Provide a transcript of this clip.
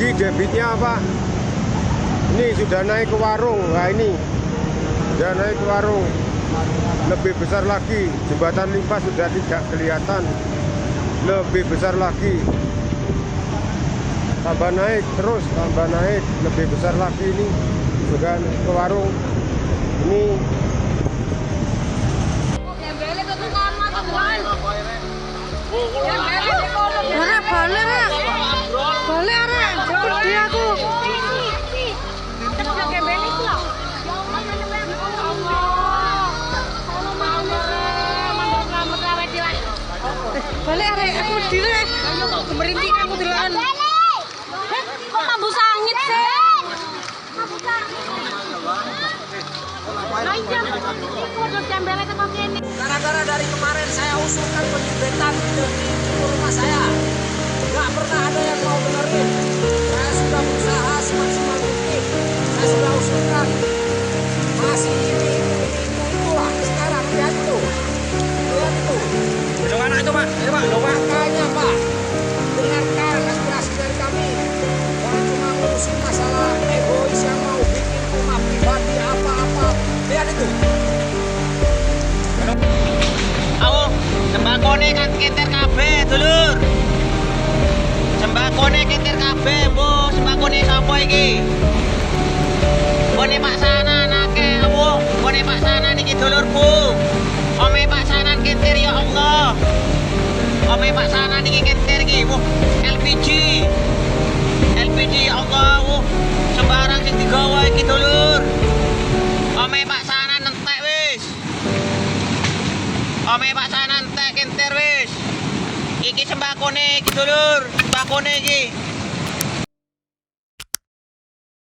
lagi debitnya Pak. Ini sudah naik ke warung. Nah ini sudah naik ke warung. Lebih besar lagi. Jembatan limpa sudah tidak kelihatan. Lebih besar lagi. Tambah naik terus, tambah naik. Lebih besar lagi ini. Sudah ke warung. Ini Balik arek, jemput dia aku. Balik arek, aku dire. Merinding aku deloken. Kok mambu sangit sih? Gara-gara dari kemarin saya usulkan penjebetan di rumah saya, nggak pernah ada yang mau benerin. Saya sudah berusaha semaksimal mungkin, saya sudah usulkan, masih itulah sekarang. Lihat itu. Bagaimana itu Pak? Ya Pak, dong Pak. Makanya Pak, dengarkan aspirasi dari kami. Jangan cuma ngurusin masalah egois yang mau bikin rumah pribadi apa-apa. Lihat itu. Awo, sembakone kan kenter kabeh, dulur. Sembakone kenter kabeh, mbok sembakone sapa iki? Bone Pak Sanan akeh, awo. Bone Pak Sanan iki dulurku. Ome Pak Sanan kenter ya Allah. Ome Pak Sanan iki kenter iki, LPG. LPG ya Allah, wo. Sembarang sing digawa iki dulur. Ome Pak Sanan entek wis. Ome Pak Sanan entek kenter wis. Iki sembakone iki dulur, sembakone iki.